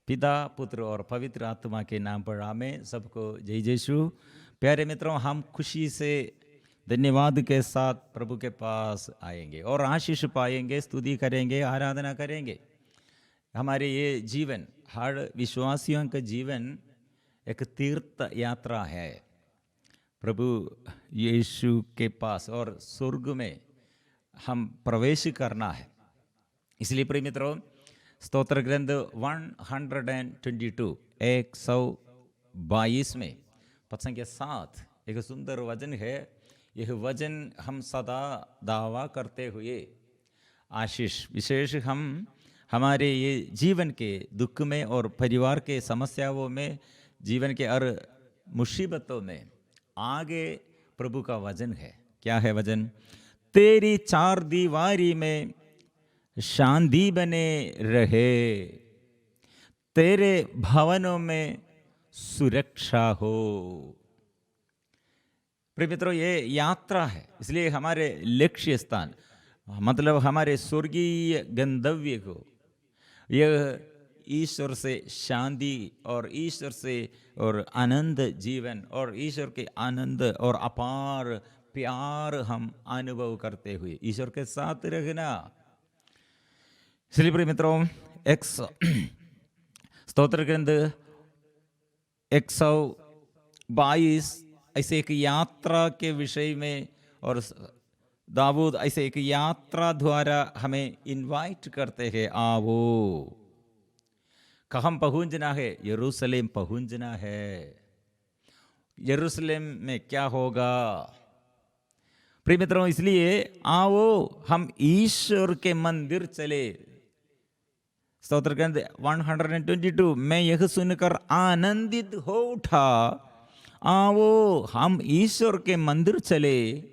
पिता पुत्र और पवित्र आत्मा के नाम पर आमेन। सबको जय यीशु। प्यारे मित्रों, हम खुशी से धन्यवाद के साथ प्रभु के पास आएंगे और आशीष पाएंगे, स्तुति करेंगे, आराधना करेंगे। हमारे ये जीवन, हर विश्वासियों का जीवन एक तीर्थ यात्रा है प्रभु यीशु के पास, और स्वर्ग में हम प्रवेश करना है। इसलिए प्रिय मित्रों, स्तोत्र ग्रंथ 122 122 में पद संख्या 7 एक सुंदर वचन है। यह वचन हम सदा दावा करते हुए आशीष विशेष हम हमारे ये जीवन के दुख में और परिवार के समस्याओं में, जीवन के हर मुसीबतों में आगे प्रभु का वचन है। क्या है वचन? तेरी चार दीवारी में शांति बने रहे, तेरे भवनों में सुरक्षा हो। प्रिय मित्रों, ये यात्रा है, इसलिए हमारे लक्ष्य स्थान मतलब हमारे स्वर्गीय गंतव्य को, यह ईश्वर से शांति और ईश्वर से और आनंद जीवन और ईश्वर के आनंद और अपार प्यार हम अनुभव करते हुए ईश्वर के साथ रहना। इसलिए प्रिय मित्रों, स्तोत्र ग्रंथ 122 ऐसे एक यात्रा के विषय में, और दाऊद ऐसे एक यात्रा द्वारा हमें इनवाइट करते हैं, आओ कहाँ पहुंचना है? यरूशलेम पहुंचना है। यरूशलेम में क्या होगा प्रिय मित्रों? इसलिए आओ हम ईश्वर के मंदिर चले। स्तोत्र ग्रंथ 122 मैं यह सुनकर आनंदित हो उठा, आओ हम ईश्वर के मंदिर चले,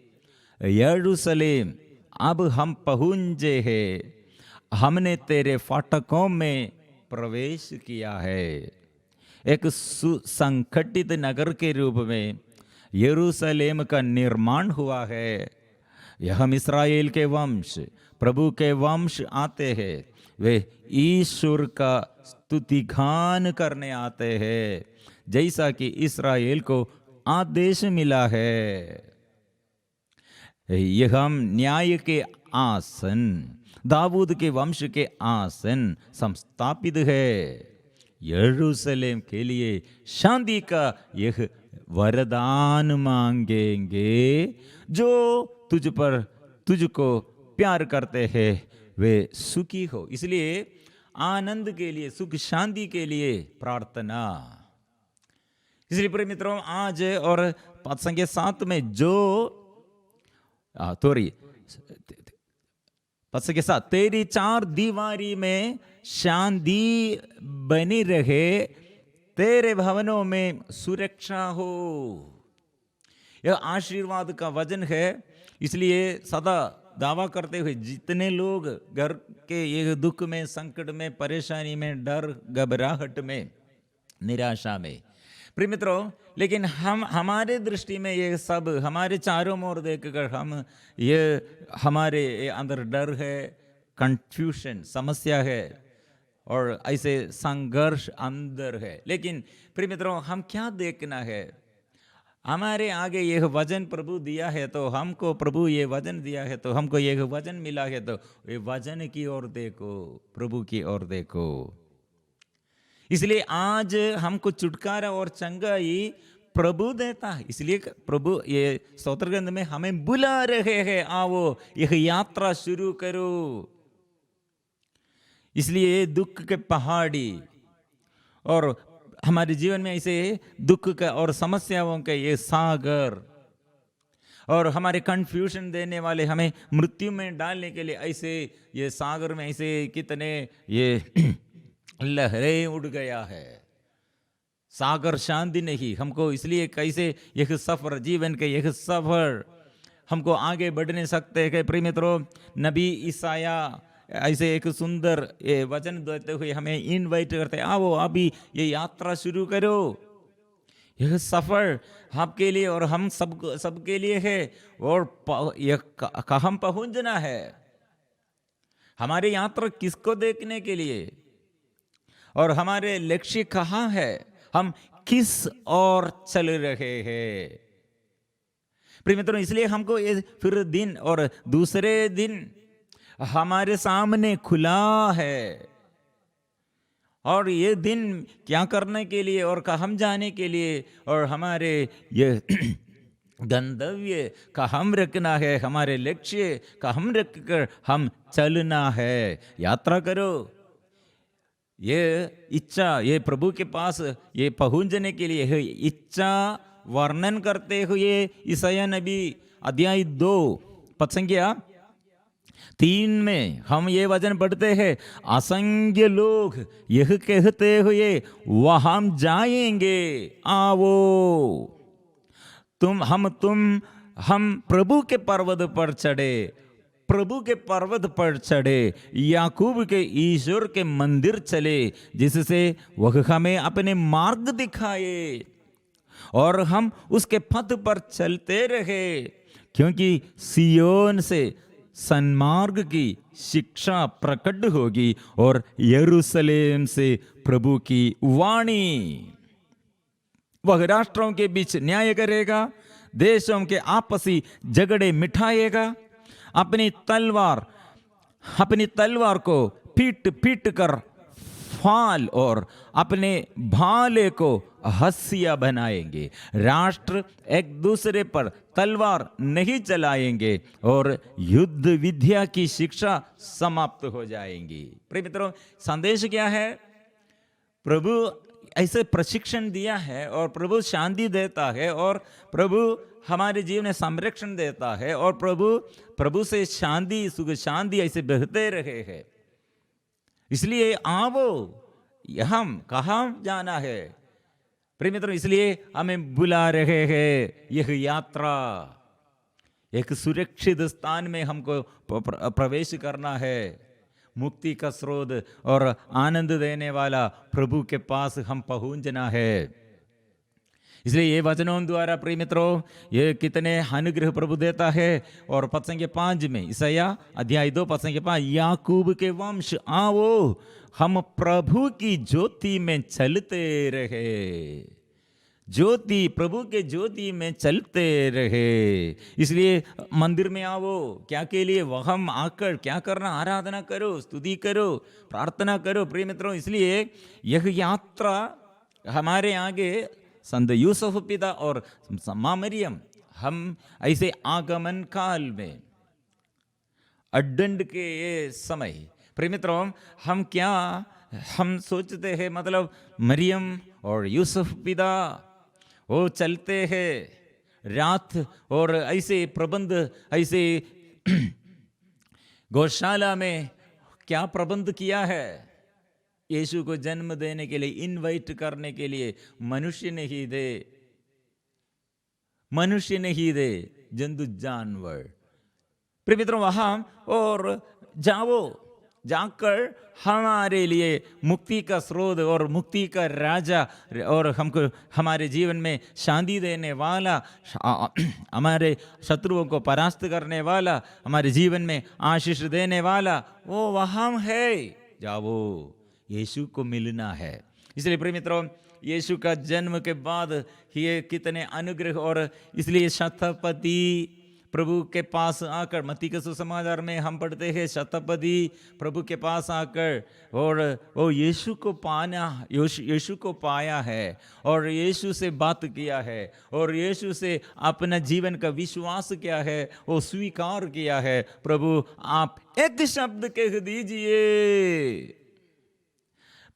यरूशलेम अब हम पहुंचे हैं, हमने तेरे फाटकों में प्रवेश किया है। एक सुसंगठित नगर के रूप में यरूशलेम का निर्माण हुआ है। यह इस्राएल के वंश, प्रभु के वंश आते हैं, वे ईश्वर का स्तुति गान करने आते हैं, जैसा कि इस्राएल को आदेश मिला है। यह हम न्याय के आसन, दाऊद के वंश के आसन संस्थापित है। यरूशलेम के लिए शांति का यह वरदान मांगेंगे, जो तुझको प्यार करते हैं वे सुखी हो। इसलिए आनंद के लिए, सुख शांति के लिए प्रार्थना। इसलिए प्रिय मित्रों, आज और पद संख्या 7 में जो पद संख्या 7 तेरी चार दीवारी में शांति बनी रहे, तेरे भवनों में सुरक्षा हो। यह आशीर्वाद का वचन है। इसलिए सदा दावा करते हुए जितने लोग घर के ये दुख में, संकट में, परेशानी में, डर, घबराहट में, निराशा में, प्रिय मित्रों, लेकिन हम हमारे दृष्टि में ये सब हमारे चारों ओर देखकर हम ये हमारे अंदर डर है, कंफ्यूजन, समस्या है और ऐसे संघर्ष अंदर है। लेकिन प्रिय मित्रों, हम क्या देखना है? हमारे आगे यह वचन प्रभु दिया है, तो हमको प्रभु ये वचन दिया है, तो हमको यह वचन मिला है, तो ये वचन की ओर देखो, प्रभु की ओर देखो। इसलिए आज हमको छुटकारा और चंगाई प्रभु देता है। इसलिए प्रभु ये स्तोत्र ग्रंथ में हमें बुला रहे हैं, आओ यह यात्रा शुरू करो। इसलिए दुख के पहाड़ी और हमारे जीवन में ऐसे दुख का और समस्याओं के ये सागर और हमारे कंफ्यूजन देने वाले, हमें मृत्यु में डालने के लिए ऐसे ये सागर में ऐसे कितने ये लहरें उड़ गया है। सागर शांति नहीं हमको। इसलिए कैसे यह सफर, जीवन के यह सफर हमको आगे बढ़ नहीं सकते कि प्रिय मित्रों, नबी ईसाया ऐसे एक सुंदर ये वचन देते हुए हमें इनवाइट करते, आओ अभी ये यात्रा शुरू करो। यह सफर आपके लिए और हम सबके लिए है। और यह कहाँ पहुंचना है? हमारी यात्रा किसको देखने के लिए? और हमारे लक्ष्य कहाँ है, हम किस ओर चल रहे हैं। प्रिय मित्रों, इसलिए हमको ये फिर दिन और दूसरे दिन हमारे सामने खुला है, और ये दिन क्या करने के लिए और कहाँ जाने के लिए, और हमारे ये गंतव्य का हम रखना है, हमारे लक्ष्य का हम रख कर हम चलना है। यात्रा करो, ये इच्छा, ये प्रभु के पास ये पहुंचने के लिए है इच्छा वर्णन करते हुए यशायाह नबी अध्याय 2 पद संख्या 3 में हम ये वचन पढ़ते हैं, असंख्य लोग यह कहते हुए वहां जाएंगे, आओ हम प्रभु के पर्वत पर चढ़े, प्रभु के पर्वत पर चढ़े, याकूब के ईश्वर के मंदिर चले, जिससे वह हमें अपने मार्ग दिखाए और हम उसके पथ पर चलते रहे, क्योंकि सियोन से सन्मार्ग की शिक्षा प्रकट होगी और यरूशलेम से प्रभु की वाणी। वह राष्ट्रों के बीच न्याय करेगा, देशों के आपसी झगड़े मिटाएगा, अपनी तलवार को पीट पीट कर फाल और अपने भाले को हंसिया बनाएंगे। राष्ट्र एक दूसरे पर तलवार नहीं चलाएंगे और युद्ध विद्या की शिक्षा समाप्त हो जाएंगी। प्रिय मित्रों, संदेश क्या है? प्रभु ऐसे प्रशिक्षण दिया है और प्रभु शांति देता है और प्रभु हमारे जीवन में संरक्षण देता है और प्रभु से शांति सुख शांति ऐसे बहते रहे हैं। इसलिए आओ, हम कहाँ जाना है प्रिय मित्रों? इसलिए हमें बुला रहे हैं। यह यात्रा एक सुरक्षित स्थान में हमको प्रवेश करना है। मुक्ति का स्रोत और आनंद देने वाला प्रभु के पास हम पहुंचना है। इसलिए ये वचनों द्वारा प्रिय मित्रों, ये कितने अनुग्रह प्रभु देता है। और पद संख्या 5 में, यशायाह अध्याय 2 पद संख्या 5, याकूब के वंश आओ, हम प्रभु की ज्योति में चलते रहे। ज्योति, प्रभु के ज्योति में चलते रहे। इसलिए मंदिर में आओ, क्या के लिए? वहां आकर क्या करना? आराधना करो, स्तुति करो, प्रार्थना करो। प्रिय मित्रों, इसलिए यह यात्रा हमारे आगे संत यूसुफ पिता और मां मरियम, हम ऐसे आगमन काल में अड्डंड के ये समय, प्रिय मित्रों, हम सोचते हैं, मतलब मरियम और यूसुफ पिता वो चलते हैं रात, और ऐसे प्रबंध, ऐसे गौशाला में क्या प्रबंध किया है? यीशु को जन्म देने के लिए, इनवाइट करने के लिए मनुष्य नहीं दे, जंतु जानवर। प्रिय मित्रों, वहां और जाकर हमारे लिए मुक्ति का स्रोत और मुक्ति का राजा और हमको हमारे जीवन में शांति देने वाला, हमारे शत्रुओं को परास्त करने वाला, हमारे जीवन में आशीष देने वाला, वो वहां है। जाओ, यीशु को मिलना है। इसलिए प्रिय मित्रों, यीशु का जन्म के बाद ये कितने अनुग्रह, और इसलिए शतपति प्रभु के पास आकर, मत्ती के सुसमाचार में हम पढ़ते हैं, शतपति प्रभु के पास आकर और वो यीशु को पाया है और यीशु से बात किया है और यीशु से अपना जीवन का विश्वास किया है, वो स्वीकार किया है। प्रभु आप एक शब्द कह दीजिए,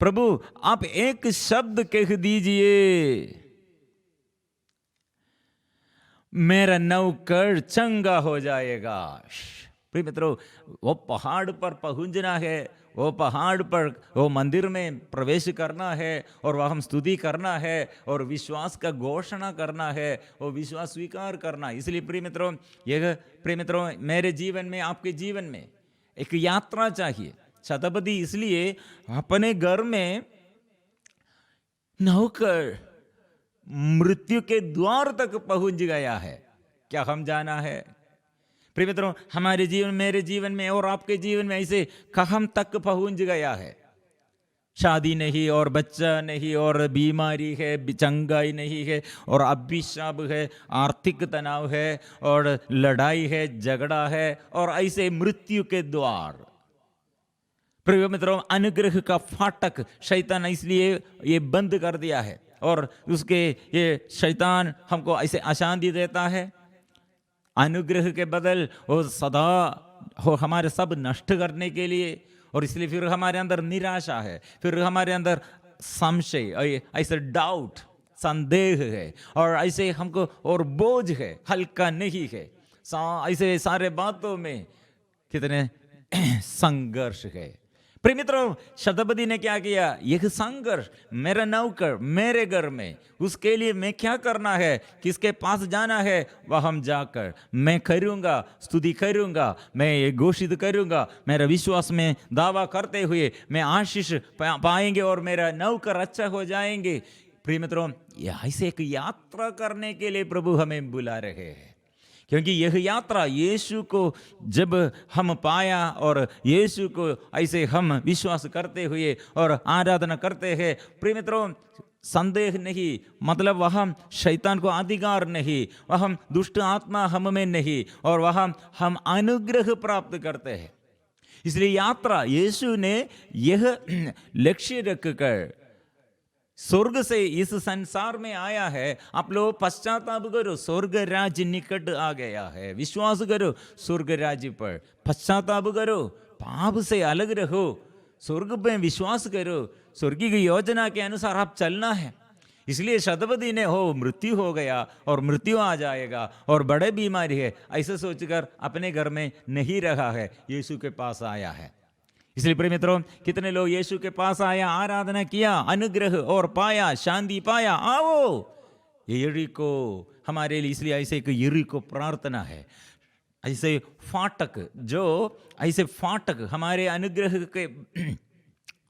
प्रभु आप एक शब्द कह दीजिए, मेरा नौकर चंगा हो जाएगा। प्रिय मित्रों, वो पहाड़ पर पहुंचना है, वो पहाड़ पर वो मंदिर में प्रवेश करना है और वह हम स्तुति करना है और विश्वास का घोषणा करना है, वो विश्वास स्वीकार करना। इसलिए प्रिय मित्रों, मेरे जीवन में, आपके जीवन में एक यात्रा चाहिए। शतपति इसलिए अपने घर में नौकर मृत्यु के द्वार तक पहुंच गया है। क्या हम जाना है? प्रिय मित्रों, हमारे जीवन, मेरे जीवन में और आपके जीवन में ऐसे कहाँ तक पहुंच गया है? शादी नहीं और बच्चा नहीं और बीमारी है, चंगाई नहीं है और अभिशाप है, आर्थिक तनाव है और लड़ाई है, झगड़ा है और ऐसे मृत्यु के द्वार। प्रिय मित्रों, अनुग्रह का फाटक शैतान इसलिए ये बंद कर दिया है और उसके ये शैतान हमको ऐसे अशांति देता है। अनुग्रह के बदल वो सदा हो हमारे सब नष्ट करने के लिए, और इसलिए फिर हमारे अंदर निराशा है, फिर हमारे अंदर संशय, ऐसे डाउट, संदेह है और ऐसे हमको और बोझ है, हल्का नहीं है, ऐसे सारे बातों में कितने संघर्ष है। प्रिय मित्रों, शतपति ने क्या किया? यह संघर्ष मेरा नौकर मेरे घर में, उसके लिए मैं क्या करना है, किसके पास जाना है, वह हम जाकर मैं करूँगा, स्तुति करूँगा, मैं ये घोषित करूँगा, मेरा विश्वास में दावा करते हुए मैं आशीष पाएंगे और मेरा नौकर अच्छा हो जाएंगे। प्रिय मित्रों, ऐसे एक यात्रा करने के लिए प्रभु हमें बुला रहे हैं, क्योंकि यह यात्रा यीशु को जब हम पाया और यीशु को ऐसे हम विश्वास करते हुए और आराधना करते हैं, प्रिय मित्रों, संदेह नहीं, मतलब वह शैतान को अधिकार नहीं, वह दुष्ट आत्मा हम में नहीं, और वह हम अनुग्रह प्राप्त करते हैं। इसलिए यात्रा यीशु ने यह लक्ष्य रखकर स्वर्ग से इस संसार में आया है। आप लोग पश्चाताप करो, स्वर्ग राज्य निकट आ गया है, विश्वास करो स्वर्ग राज्य पर, पश्चाताप करो, पाप से अलग रहो, स्वर्ग पे विश्वास करो, स्वर्ग की योजना के अनुसार आप चलना है। इसलिए शतपति ने मृत्यु हो गया और मृत्यु आ जाएगा और बड़े बीमारी है ऐसे सोचकर अपने घर में नहीं रहा है, यीशु के पास आया है। इसलिए प्रिय मित्रों, कितने लोग यीशु के पास आया, आराधना किया, अनुग्रह और पाया, शांति पाया। आओ यरीको हमारे लिए, इसलिए ऐसे एक यरीको प्रार्थना है, ऐसे फाटक, जो ऐसे फाटक हमारे अनुग्रह के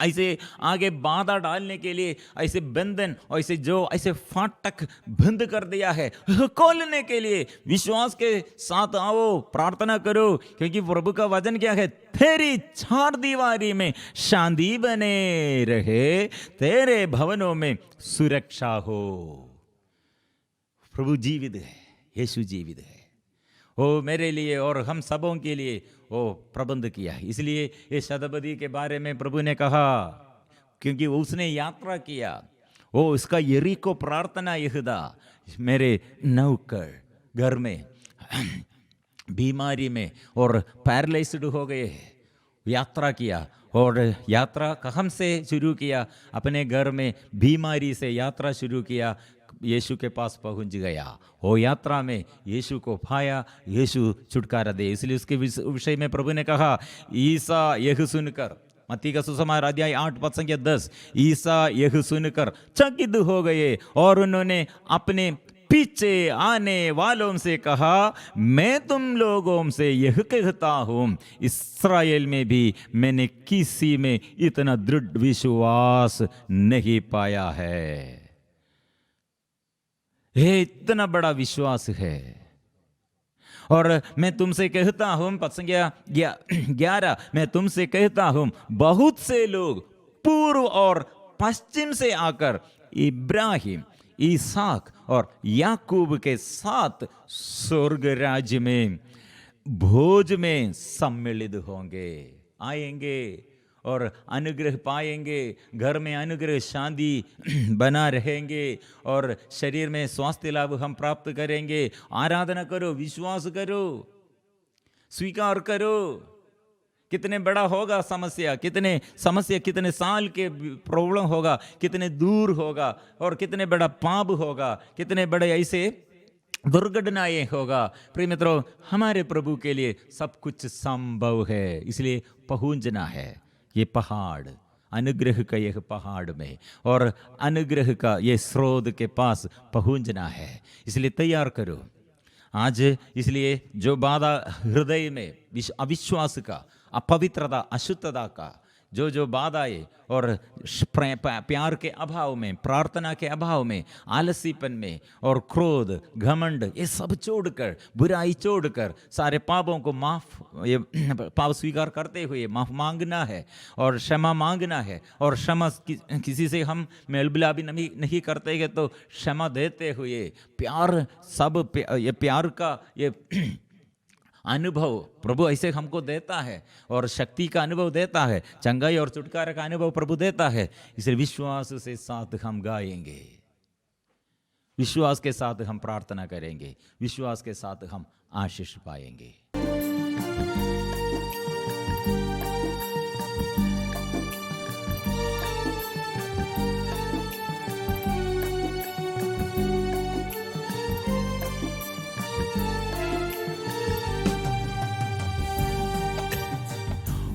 ऐसे आगे बाधा डालने के लिए ऐसे बंधन, ऐसे जो ऐसे फाटक बंद कर दिया है, खोलने के लिए विश्वास के साथ आओ, प्रार्थना करो, क्योंकि प्रभु का वचन क्या है? तेरी चार दीवारी में शांति बने रहे, तेरे भवनों में सुरक्षा हो। प्रभु जीवित है, यीशु जीवित है, वो मेरे लिए और हम सबों के लिए वो प्रबंध किया है। इसलिए ये शतपति के बारे में प्रभु ने कहा, क्योंकि उसने यात्रा किया, वो उसका यरीको प्रार्थना यहूदा, मेरे नौकर घर में बीमारी में और पैरालाइज्ड हो गए, यात्रा किया, और यात्रा कहाँ से शुरू किया? अपने घर में बीमारी से यात्रा शुरू किया, यीशु के पास पहुंच गया, वो यात्रा में यीशु को पाया, यीशु छुटकारा दे। इसलिए उसके विषय में प्रभु ने कहा, ईसा यह सुनकर, मत्ती का सुसमाचार अध्याय 8 पद संख्या 10, ईसा यह सुनकर चकित हो गए और उन्होंने अपने पीछे आने वालों से कहा, मैं तुम लोगों से यह कहता हूँ, इस्राएल में भी मैंने किसी में इतना दृढ़ विश्वास नहीं पाया है। ये इतना बड़ा विश्वास है। और मैं तुमसे कहता हूं, पद संख्या 11, मैं तुमसे कहता हूं, बहुत से लोग पूर्व और पश्चिम से आकर इब्राहिम, इसहाक और याकूब के साथ स्वर्ग राज्य में भोज में सम्मिलित होंगे, आएंगे और अनुग्रह पाएंगे, घर में अनुग्रह शांति बना रहेंगे और शरीर में स्वास्थ्य लाभ हम प्राप्त करेंगे। आराधना करो, विश्वास करो, स्वीकार करो। कितने बड़ा होगा समस्या, कितने साल के प्रॉब्लम होगा, कितने दूर होगा और कितने बड़ा पाप होगा, कितने बड़े ऐसे दुर्घटनाएं होगा। प्रिय मित्रों, हमारे प्रभु के लिए सब कुछ संभव है। इसलिए पहुंचना है ये पहाड़, अनुग्रह का यह पहाड़ में, और अनुग्रह का ये स्रोत के पास पहुंचना है। इसलिए तैयार करो आज। इसलिए जो बाधा हृदय में अविश्वास का, अपवित्रता, अशुद्धता का, जो जो बाधाएं और प्यार के अभाव में, प्रार्थना के अभाव में, आलसीपन में और क्रोध, घमंड, ये सब छोड़कर, बुराई छोड़कर, सारे पापों को ये पाप स्वीकार करते हुए माफ मांगना है और क्षमा मांगना है। और क्षमा किसी से हम मेलमिलाप भी नहीं करते हैं तो क्षमा देते हुए प्यार, ये प्यार का ये अनुभव प्रभु ऐसे हमको देता है और शक्ति का अनुभव देता है, चंगाई और छुटकारा का अनुभव प्रभु देता है। इसलिए विश्वास से साथ हम गाएंगे, विश्वास के साथ हम प्रार्थना करेंगे, विश्वास के साथ हम आशीष पाएंगे।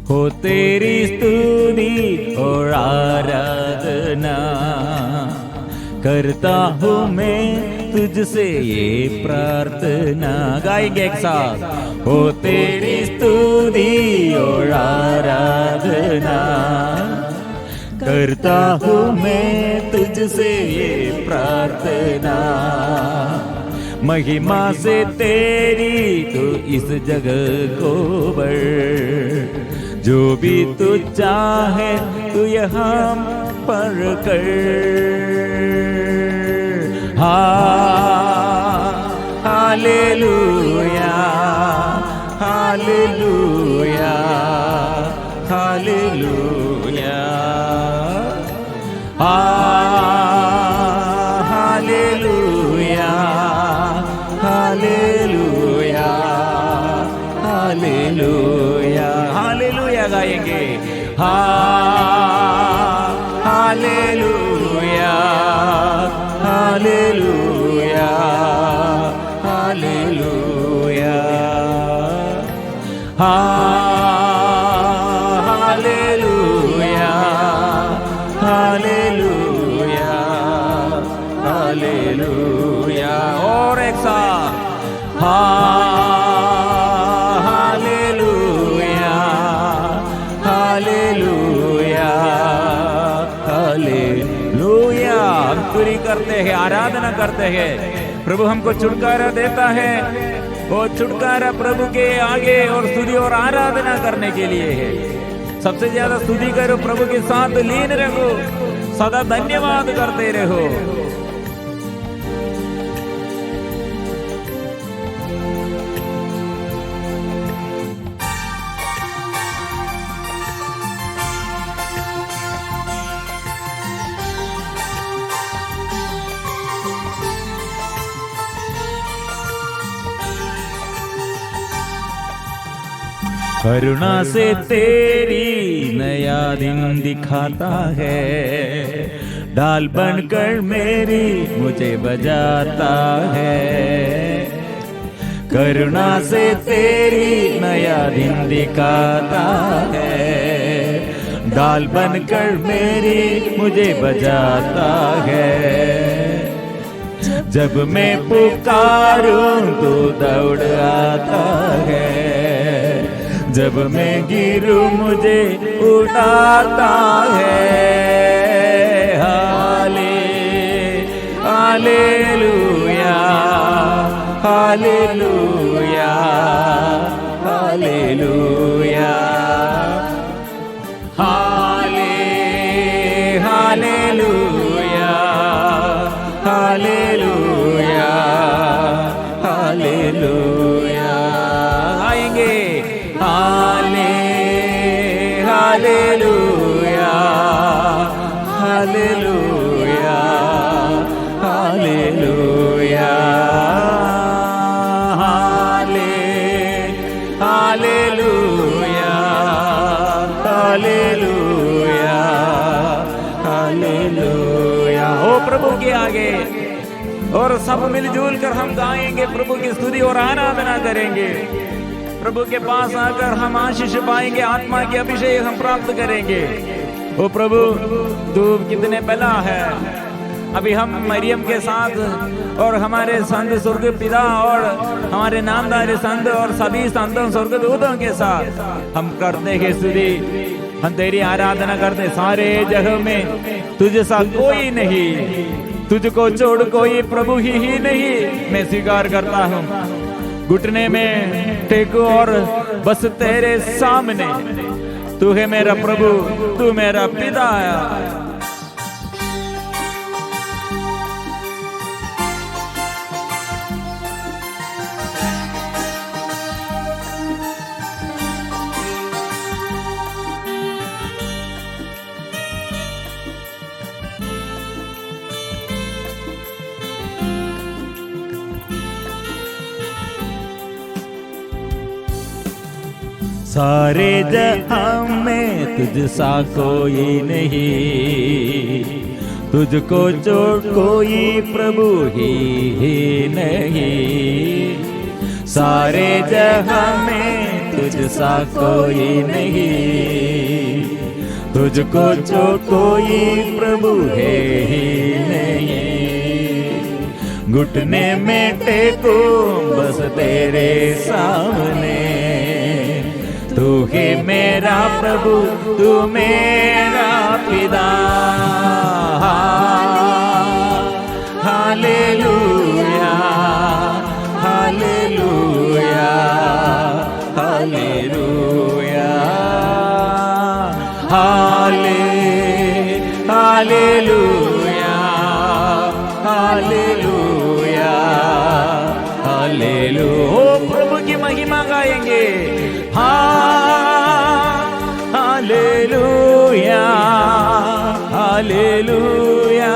हो तेरी स्तुति और आराधना करता हूँ मैं तुझसे ये प्रार्थना। गाएंगे एक साथ। हो तेरी स्तुति और आराधना करता हूँ मैं तुझसे ये प्रार्थना। महिमा से तेरी तो इस जगह को बढ़, जो भी तू चाहे तू यहाँ पर कर। Hallelujah hallelujah hallelujah hallelujah hallelujah hallelujah hallelujah गाएंगे। Hallelujah hallelujah hallelujah hallelujah hallelujah hallelujah. और एक साथ हालेलुया हालेलुया हालेलुया। हम पूरी करते हैं, आराधना करते हैं। प्रभु हमको छुटकारा देता है, वो छुटकारा प्रभु के आगे और स्तुति और आराधना करने के लिए है। सबसे ज्यादा स्तुति करो, प्रभु के साथ लीन रहो, सदा धन्यवाद करते रहो। करुणा से तेरी नया दिन दिखाता है, ढाल बनकर मेरी मुझे बजाता है। करुणा से तेरी नया दिन दिखाता है, ढाल बनकर मेरी मुझे बजाता है। जब मैं पुकारूं तो दौड़ आता है, जब मैं गिरूं मुझे उठाता है। Hallelujah hallelujah hallelujah hallelujah hallelujah hallelujah. आएंगे hallelujah hallelujah hallelujah hallelujah hallelujah hallelujah. हो प्रभु के आगे और सब मिलजुल कर हम गाएंगे, प्रभु की स्तुति और आराधना करेंगे। प्रभु के पास आकर हम आशीष पाएंगे, आत्मा के अभिषेक हम प्राप्त करेंगे। ओ प्रभु तू कितने भला है। अभी हम मरियम के साथ और हमारे संत स्वर्ग पिता और हमारे नामधारी संत और सभी संतों स्वर्गदूतों के साथ हम करते हैं स्तुति। हम तेरी आराधना करते, सारे जगह में तुझ सा कोई नहीं, तुझको छोड़ कोई प्रभु ही नहीं। मैं स्वीकार करता हूँ, घुटने में टेको और बस तेरे सामने, तू है मेरा प्रभु, तू मेरा पिता। सारे जहां में तुझ सा कोई नहीं, तुझको छोड़ कोई प्रभु ही नहीं। सारे जहां में तुझ सा कोई नहीं, तुझको छोड़ कोई प्रभु है ही नहीं। घुटने में टेको बस तेरे सामने, तू है मेरा प्रभु, तू मेरा पिता। Hallelujah, hallelujah, hallelujah, hallelujah, hallelujah, hallelujah. ओ प्रभु की महिमा गाएंगे। Hallelujah, hallelujah,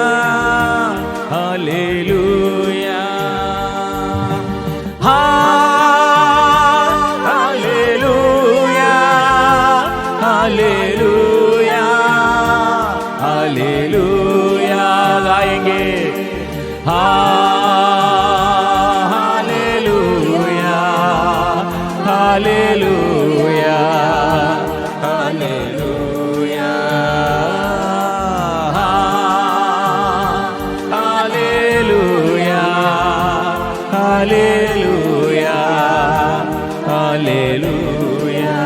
hallelujah, hallelujah, hallelujah, hallelujah गाएंगे। Hallelujah, hallelujah, hallelujah, hallelujah, hallelujah, hallelujah.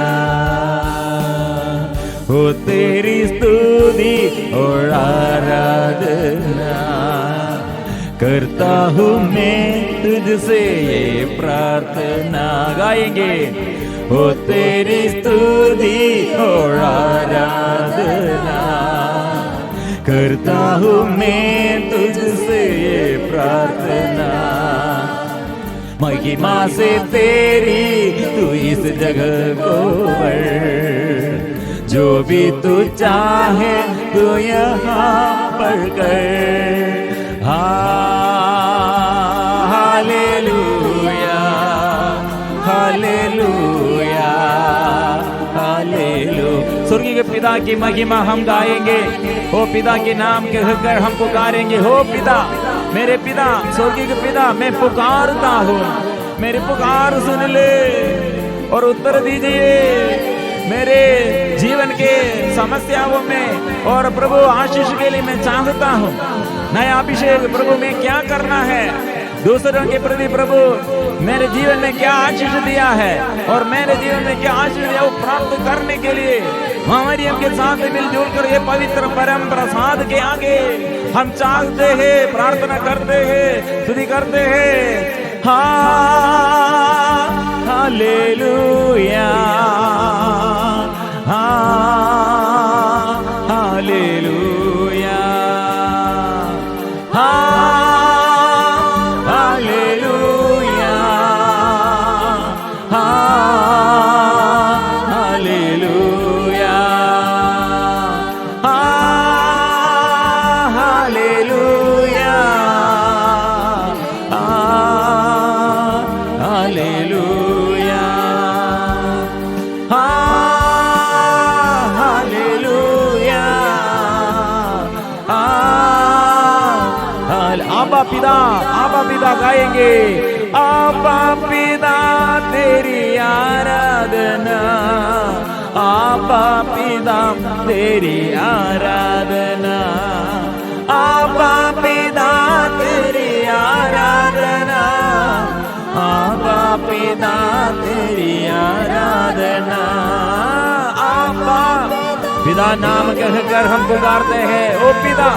हो तेरी स्तुति और आराधना करता हूँ मैं तुझसे ये प्रार्थना गाएंगे। हो तेरी स्तुति और आराधना करता हूँ मैं तुझसे ये प्रार्थना। महिमा से तेरी तू इस जगह को बढ़, जो भी तू चाहे तू यहाँ पर कर। Hallelujah, hallelujah, hallelujah. स्वर्गीय के पिता की महिमा हम गाएंगे। हो पिता के नाम कहकर हम पुकारेंगे। हो पिता, मेरे पिता, स्वर्गीय के पिता, मैं पुकारता हूँ, मेरी पुकार सुन ले और उत्तर दीजिए मेरे जीवन के समस्याओं में। और प्रभु आशीष के लिए मैं चाहता हूँ नया अभिषेक। प्रभु में क्या करना है दूसरों के प्रति, प्रभु मेरे जीवन में क्या आशीष दिया है और मेरे जीवन में क्या आशीष दिया, वो प्राप्त करने के लिए हमारी के साथ मिलजुल कर ये पवित्र परम प्रसाद के आगे हम चाहते हैं, प्रार्थना करते हैं, स्तुति करते हैं। Hallelujah, hallelujah, hallelujah, hallelujah, hallelujah, hallelujah, आबा पिता, आबा पिता गाएंगे। आबा पिता तेरी आराधना, आबा पिता तेरी आराधना, आबा पिता तेरी आराधना, आबा पिता तेरी आराधना, आबा पिता नाम कहकर हम पुकारते हैं। ओ पिता,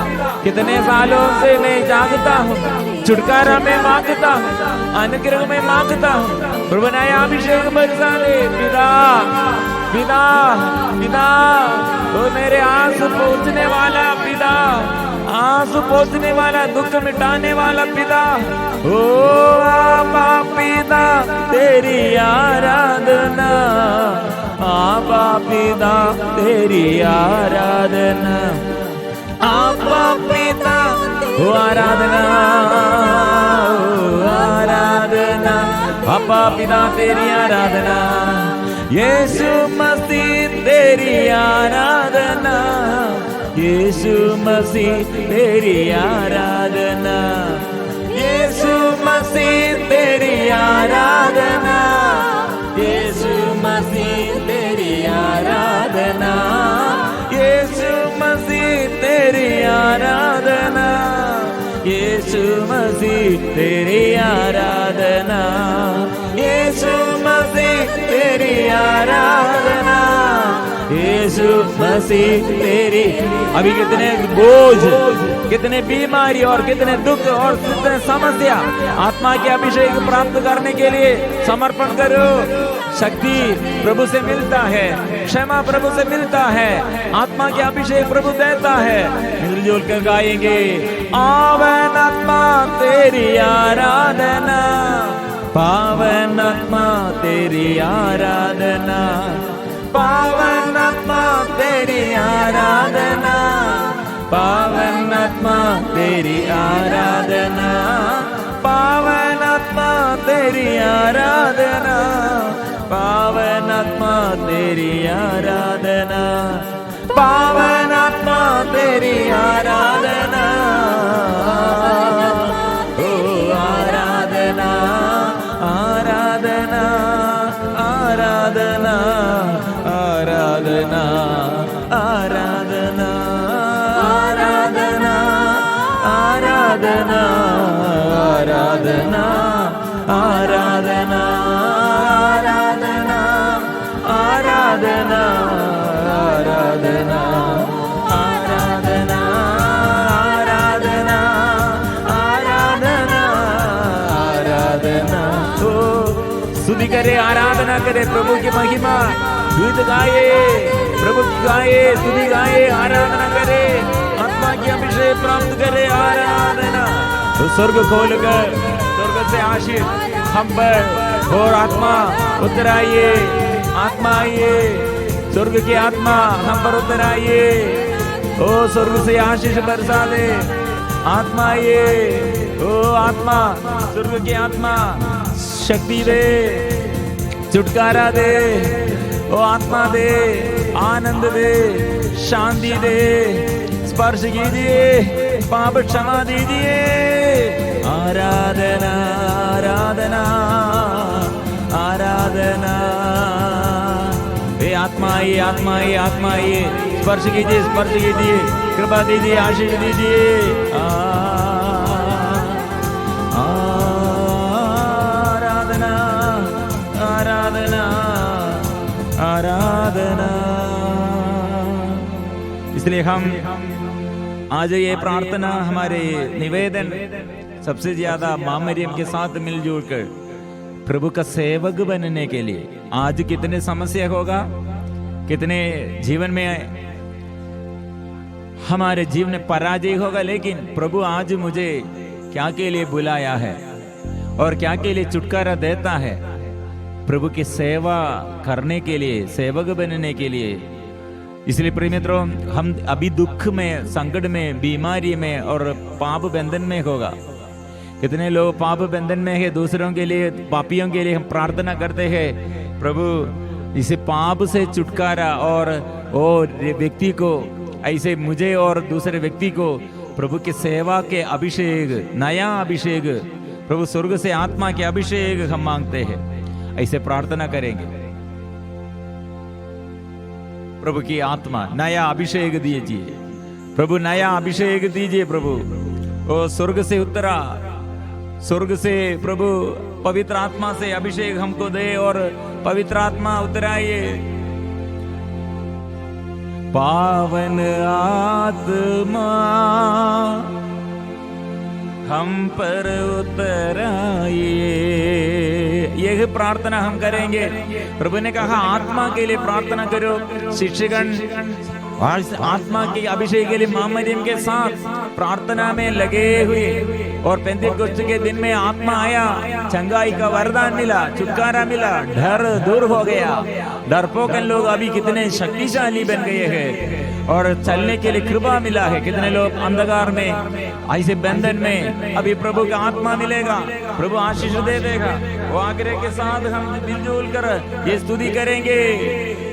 कितने सालों से मैं जागता हूँ, छुटकारा में मांगता हूँ, अनुग्रह में मांगता हूँ। प्रभु नया अभिषेक बरसा दे। पिता पिता पिता, ओ मेरे आंसू पोंछने वाला पिता, आंसू पोंछने वाला, दुख मिटाने वाला पिता। ओ आबा पिता तेरी आराधना, आबा पिता तेरी आराधना, आबा पिता ओ आराधना, ओ आराधना, आबा पिता तेरी आराधना। यीशु मसीह तेरी आराधना, यीशु मसीह तेरी आराधना, यीशु मसीह तेरी आराधना, यीशु मसीह तेरी आराधना, यीशु मसीह तेरी आराधना, यीशु मसीह तेरी आराधना, यीशु मसीह तेरी आराधना, यीशु मसीह तेरी। अभी कितने बोझ, कितने बीमारी और कितने दुख और कितने समस्या आत्मा के अभिषेक प्राप्त करने के लिए समर्पण करो। शक्ति प्रभु से मिलता है, क्षमा प्रभु से मिलता है, आत्मा के अभिषेक प्रभु देता है। मिलजुल कर गाएंगे, पावन आत्मा तेरी आराधना, पावन आत्मा तेरी आराधना, पावन आत्मा तेरी आराधना, पावन आत्मा तेरी आराधना, पावन आत्मा तेरी आराधना, पावन आत्मा तेरी आराधना, पावन आत्मा तेरी आराधना, ओ आराधना, आराधना, आराधना, आराधना, आराधना, आराधना, आराधना, आराधना, आराधना, आराधना, आराधना, आराधना, आराधना, आराधना, आराधना। तो स्तुति करे, आराधना करे, प्रभु की महिमा गीत गाए, प्रभु की गाए, स्तुति गाए, आराधना करे, आत्मा की अभिषेक प्राप्त करे, आराधना। तो स्वर्ग खोलकर स्वर्ग से आशीष हम पर और आत्मा उतर आइए, आत्मा आइए, स्वर्ग की आत्मा हम पर उतर आइए। ओ स्वर्ग से आशीष बरसा दे, आत्मा आइए, ओ आत्मा, स्वर्ग की आत्मा शक्ति दे, छुटकारा दे, ओ आत्मा दे, आनंद दे, शांति दे, स्पर्श कीजिए, पाप क्षमा दीजिए। आराधना, आराधना, आराधना। आत्मा आइए, आत्मा आइए, आत्मा आइए, स्पर्श कीजिए, स्पर्श कीजिए, कृपा दीजिए, आशीष दीजिए। आराधना, आराधना, आराधना। इसलिए हम आज ये प्रार्थना, हमारे निवेदन सबसे ज्यादा मां मरियम के साथ मिलजुल कर प्रभु का सेवक बनने के लिए। आज कितने समस्या होगा, कितने जीवन में हमारे जीवन में पराजय होगा, लेकिन प्रभु आज मुझे क्या के लिए बुलाया है और क्या के लिए छुटकारा देता है, प्रभु की सेवा करने के लिए, सेवक बनने के लिए। इसलिए प्रिय मित्रों, हम अभी दुख में, संकट में, बीमारी में और पाप बंधन में होगा। कितने लोग पाप बंधन में है, दूसरों के लिए, पापियों के लिए हम प्रार्थना करते हैं, प्रभु इसे पाप से छुटकारा और व्यक्ति को, ऐसे मुझे और दूसरे व्यक्ति को प्रभु की सेवा के अभिषेक, नया अभिषेक, प्रभु स्वर्ग से आत्मा के अभिषेक हम मांगते हैं। ऐसे प्रार्थना करेंगे, प्रभु की आत्मा नया अभिषेक दीजिए, प्रभु नया अभिषेक दीजिए। प्रभु ओ स्वर्ग से उतरा, स्वर्ग से प्रभु पवित्र आत्मा से अभिषेक हमको दे और पवित्र आत्मा उतराइए, पावन आत्मा हम पर उतर आइए। यह प्रार्थना हम करेंगे। प्रभु ने कहा आत्मा के लिए प्रार्थना करो। शिष्यगण आत्मा के अभिषेक के लिए मरियम के साथ प्रार्थना में लगे हुए, और पेंतेकोस्त के दिन में आत्मा आया, चंगाई का वरदान मिला, छुटकारा मिला, डर दूर हो गया। डरपोकन लोग अभी कितने शक्तिशाली बन गए हैं और चलने के लिए कृपा मिला है। कितने लोग अंधकार में, ऐसे बंधन में, अभी प्रभु का आत्मा मिलेगा, प्रभु आशीष दे देगा। वो आग्रह के साथ हम मिलजुल कर ये स्तुति करेंगे।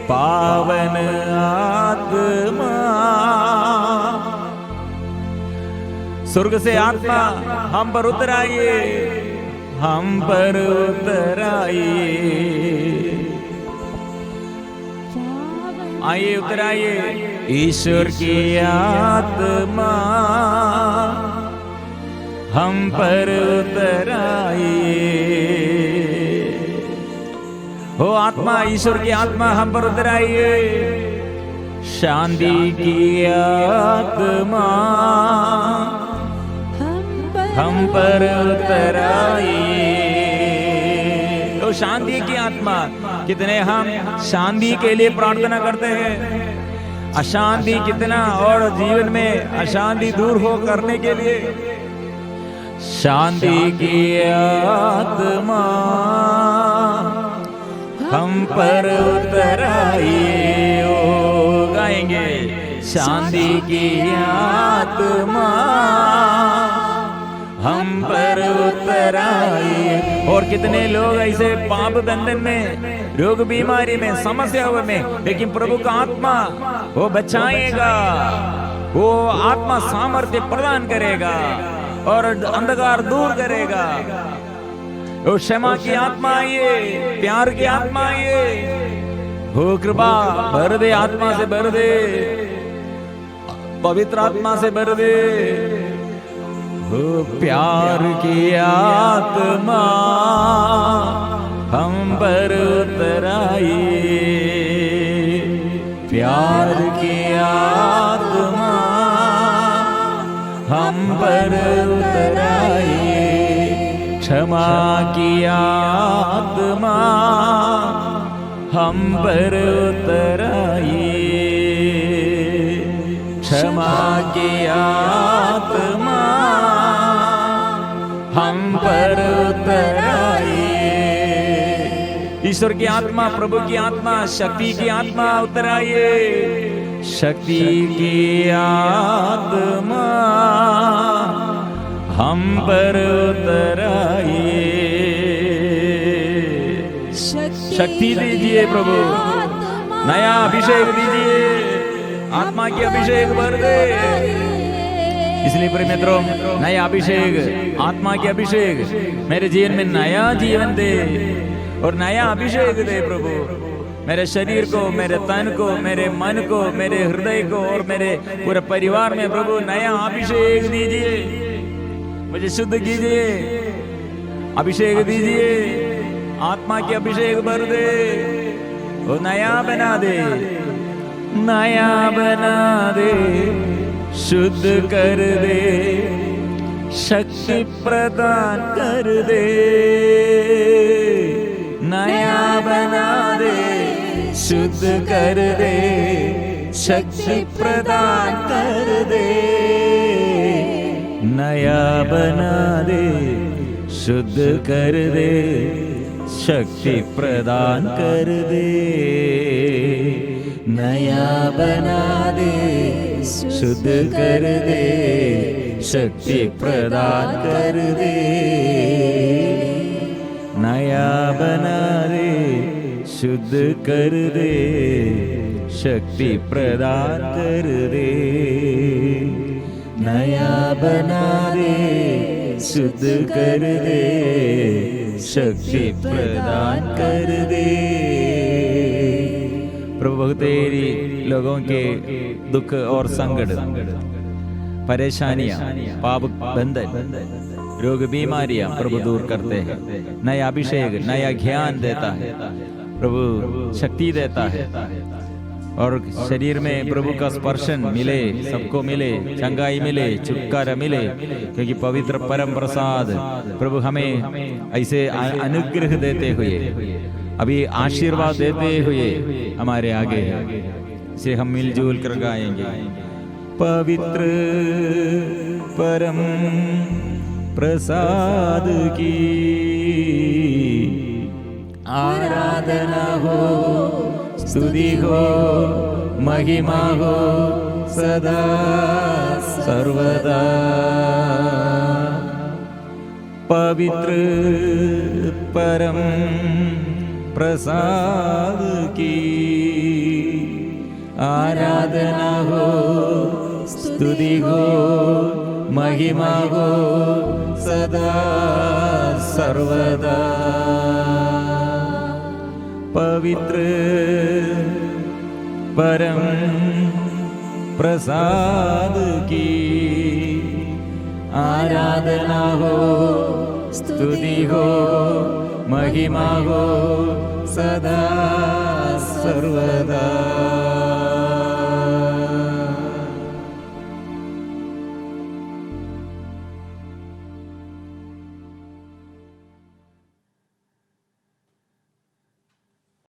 पावन आत्मा, स्वर्ग से आत्मा हम पर उतर आइए, हम पर उतर आइए। आइए, उतर आइए। ईश्वर की आत्मा हम पर उतर आइए। हो आत्मा, ईश्वर की आत्मा हम पर उतर आइए। शांति की आत्मा हम पर उतर आइए। तो शांति की आत्मा, कितने हम शांति के लिए प्रार्थना करते हैं। अशांति कितना, और जीवन में अशांति दूर हो करने के लिए शांति की आत्मा हम पर उतर आइए। ओ गाएंगे, शांति की आत्मा हम पर उतर आइए। और कितने लोग ऐसे पाप बंधन में, रोग बीमारी में, समस्याओं में, लेकिन प्रभु का आत्मा वो बचाएगा, वो आत्मा सामर्थ्य प्रदान करेगा और अंधकार दूर करेगा। वो क्षमा की आत्मा आइए, प्यार की आत्मा आइए। हो कृपा भर दे, आत्मा से भर दे, पवित्र आत्मा से भर दे। हो प्यार की आत्मा हम पर उतर आइए। प्यार की आत्मा हम पर उतर आइए। क्षमा की आत्मा हम पर उतर आइए। क्षमा की आत्मा हम पर उतर आइए। ईश्वर की आत्मा, प्रभु की आत्मा, शक्ति की आत्मा उतर आइए। शक्ति की आत्मा हम पर उतर आइए। शक्ति दीजिए प्रभु, नया अभिषेक दीजिए, आत्मा की अभिषेक भर दे। इसलिए प्रिय मित्रों, नया अभिषेक, आत्मा की अभिषेक मेरे जीवन में नया जीवन दे और नया अभिषेक दे प्रभु। मेरे शरीर को, मेरे तन को, मेरे मन को, मेरे हृदय को और मेरे पूरे परिवार में प्रभु नया अभिषेक दीजिए। मुझे शुद्ध कीजिए, अभिषेक दीजिए, आत्मा की अभिषेक भर दे, वो नया बना दे, नया बना दे, शुद्ध कर दे, शक्ति प्रदान कर दे। नया बना दे, शुद्ध कर दे, शक्ति प्रदान कर दे। नया बना दे, शुद्ध कर दे, शक्ति प्रदान कर दे। नया बना दे, शुद्ध कर दे, शक्ति प्रदान कर दे। नया बना दे, शुद्ध कर दे, शक्ति प्रदान कर दे। नया बना दे, शुद्ध कर दे, शक्ति प्रदान कर दे। प्रभु बहुतेरी लोगों के दुख और संकट, परेशानियां, पाप बंधन, रोग बीमारियां प्रभु दूर करते हैं। नया अभिषेक, नया ज्ञान देता है प्रभु, शक्ति देता है। और शरीर में प्रभु का स्पर्शन मिले, सबको मिले, चंगाई मिले, छुटकारा मिले, क्योंकि पवित्र परम प्रसाद प्रभु हमें ऐसे अनुग्रह देते हुए, अभी आशीर्वाद देते हुए हमारे आगे है। इसे हम मिलजुल कर गाएंगे। पवित्र परम प्रसाद की आराधना हो, स्तुति हो, महिमा हो सदा सर्वदा। पवित्र परम प्रसाद की आराधना हो, स्तुति हो, महिमा हो सदा सर्वदा। पवित्र परम प्रसाद की आराधना हो, स्तुति हो, महिमा हो सदा सर्वदा।